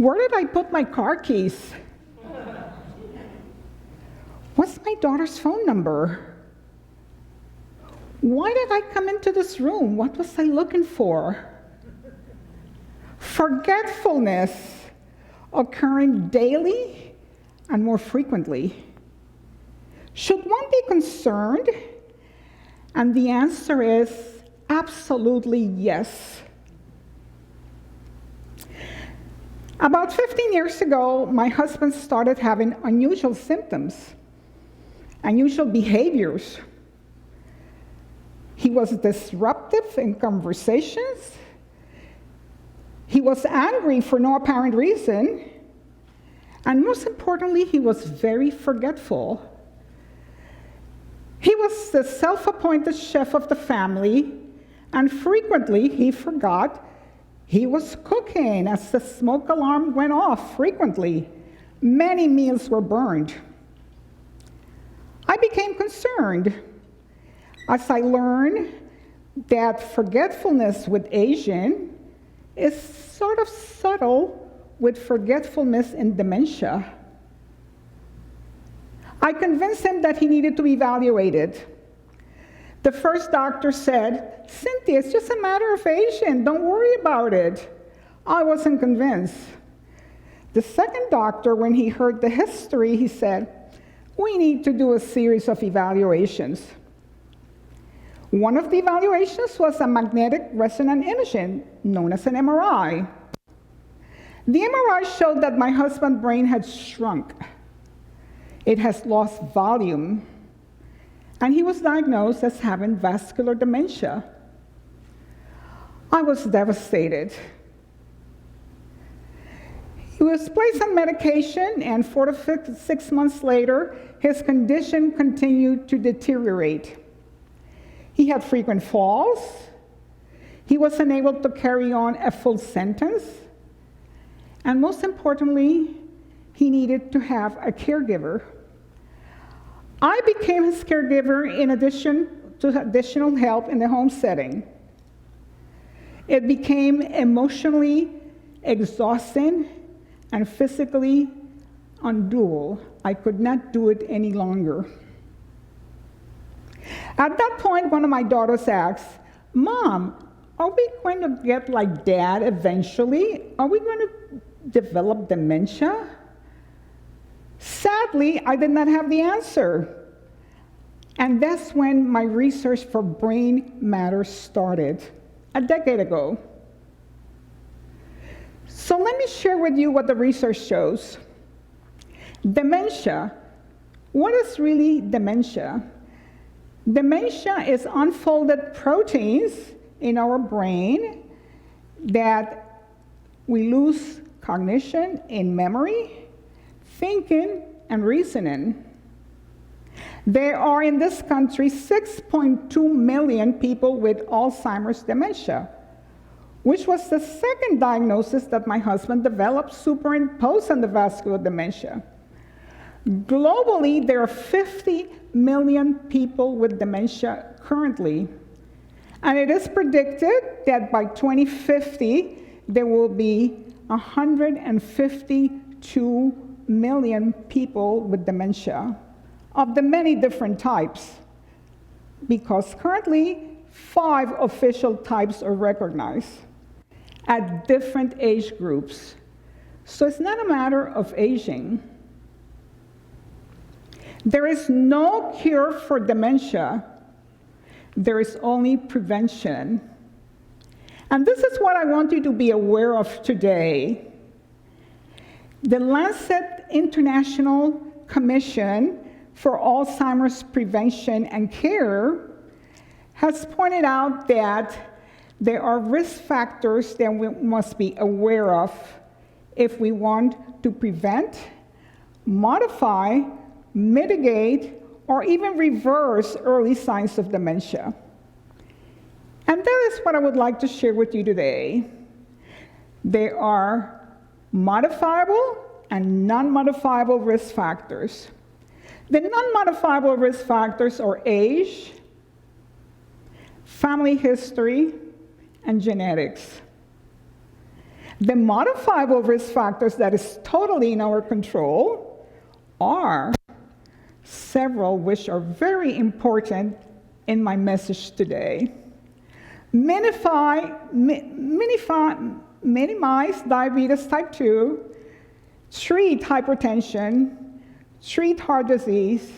Where did I put my car keys? What's my daughter's phone number? Why did I come into this room? What was I looking for? Forgetfulness occurring daily and more frequently. Should one be concerned? And the answer is absolutely yes. About 15 years ago, my husband started having unusual symptoms, unusual behaviors. He was disruptive in conversations. He was angry for no apparent reason. And most importantly, he was very forgetful. He was the self-appointed chef of the family, and frequently he forgot he was cooking as the smoke alarm went off frequently. Many meals were burned. I became concerned as I learned that forgetfulness with aging is sort of subtle with forgetfulness in dementia. I convinced him that he needed to be evaluated. The first doctor said, "Cynthia, it's just a matter of aging. Don't worry about it." I wasn't convinced. The second doctor, when he heard the history, he said, "We need to do a series of evaluations." One of the evaluations was a magnetic resonance imaging, known as an MRI. The MRI showed that my husband's brain had shrunk. It has lost volume, and he was diagnosed as having vascular dementia. I was devastated. He was placed on medication, and 4 to 6 months later, his condition continued to deteriorate. He had frequent falls. He was unable to carry on a full sentence. And most importantly, he needed to have a caregiver. I became his caregiver in addition to additional help in the home setting. It became emotionally exhausting and physically undoable. I could not do it any longer. At that point, one of my daughters asked, "Mom, are we going to get like Dad eventually? Are we going to develop dementia?" Sadly, I did not have the answer. And that's when my research for brain matter started, a decade ago. So let me share with you what the research shows. Dementia. What is really dementia? Dementia is unfolded proteins in our brain that we lose cognition in memory, thinking, and reasoning. There are in this country 6.2 million people with Alzheimer's dementia, which was the second diagnosis that my husband developed superimposed on the vascular dementia. Globally, there are 50 million people with dementia currently, and it is predicted that by 2050, there will be 152 million people with dementia of the many different types, because currently 5 official types are recognized at different age groups. So it's not a matter of aging. There is no cure for dementia. There is only prevention. And this is what I want you to be aware of today. The Lancet International Commission for Alzheimer's Prevention and Care has pointed out that there are risk factors that we must be aware of if we want to prevent, modify, mitigate, or even reverse early signs of dementia. And that is what I would like to share with you today. There are modifiable and non-modifiable risk factors. The non-modifiable risk factors are age, family history, and genetics. The modifiable risk factors that is totally in our control are several which are very important in my message today. Minimize diabetes type 2, treat hypertension, treat heart disease,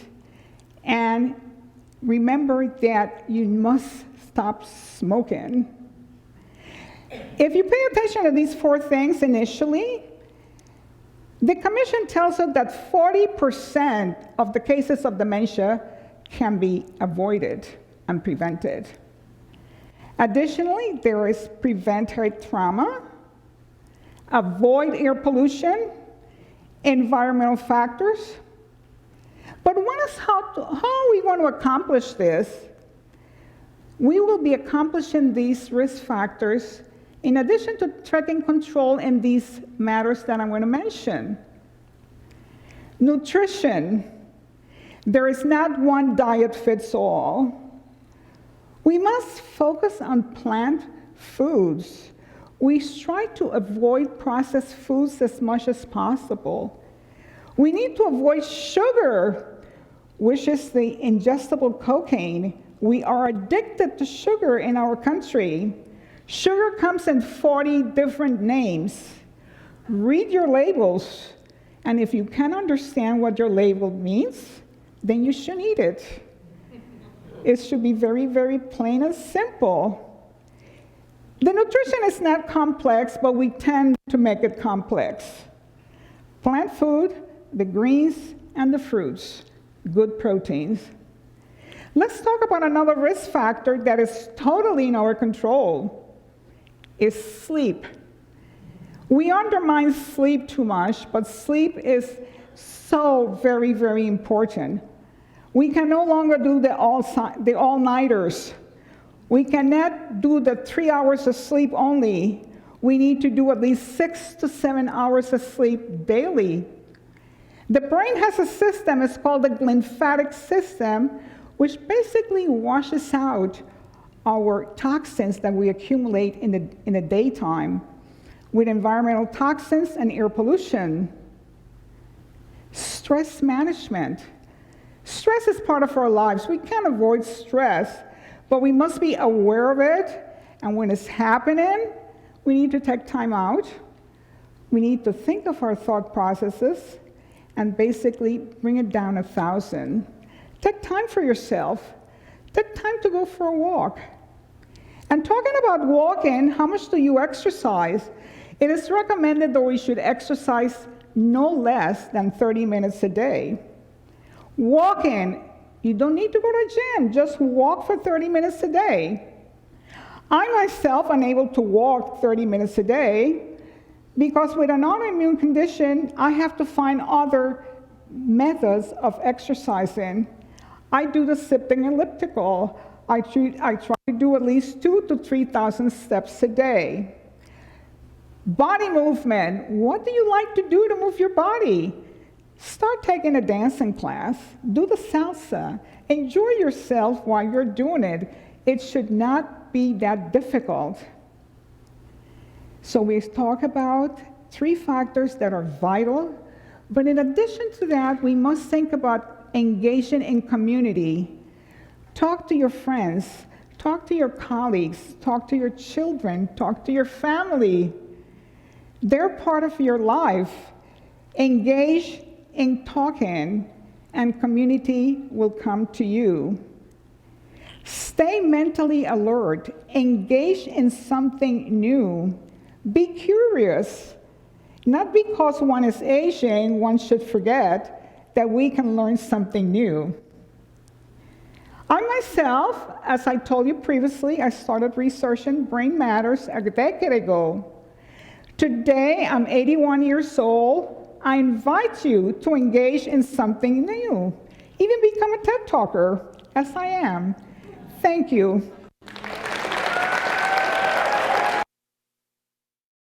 and remember that you must stop smoking. If you pay attention to these 4 things initially, the Commission tells us that 40% of the cases of dementia can be avoided and prevented. Additionally, there is prevent head trauma, avoid air pollution, environmental factors. But how are we going to accomplish this? We will be accomplishing these risk factors in addition to taking control in these matters that I'm going to mention. Nutrition. There is not one diet fits all. We must focus on plant foods. We try to avoid processed foods as much as possible. We need to avoid sugar, which is the ingestible cocaine. We are addicted to sugar in our country. Sugar comes in 40 different names. Read your labels, and if you can't understand what your label means, then you shouldn't eat it. It should be very, very plain and simple. The nutrition is not complex, but we tend to make it complex. Plant food, the greens, and the fruits, good proteins. Let's talk about another risk factor that is totally in our control, is sleep. We undermine sleep too much, but sleep is so very, very important. We can no longer do the all-nighters. We cannot do the 3 hours of sleep only. We need to do at least 6 to 7 hours of sleep daily. The brain has a system, it's called the lymphatic system, which basically washes out our toxins that we accumulate in the daytime with environmental toxins and air pollution. Stress management. Stress is part of our lives. We can't avoid stress, but we must be aware of it, and when it's happening, we need to take time out. We need to think of our thought processes and basically bring it down 1,000. Take time for yourself. Take time to go for a walk. And talking about walking, how much do you exercise? It is recommended that we should exercise no less than 30 minutes a day. Walking, you don't need to go to a gym, just walk for 30 minutes a day. I myself am unable to walk 30 minutes a day because with an autoimmune condition, I have to find other methods of exercising. I do the sitting elliptical. I try to do at least 2,000 to 3,000 steps a day. Body movement. What do you like to do to move your body? Start taking a dancing class. Do the salsa. Enjoy yourself while you're doing it. It should not be that difficult. So we talk about 3 factors that are vital, but in addition to that, we must think about engaging in community. Talk to your friends, talk to your colleagues, talk to your children, talk to your family. They're part of your life. Engage in talking, and community will come to you. Stay mentally alert. Engage in something new. Be curious. Not because one is aging, one should forget that we can learn something new. I myself, as I told you previously, I started researching brain matters a decade ago. Today, I'm 81 years old. I invite you to engage in something new. Even become a TED Talker, as I am. Thank you.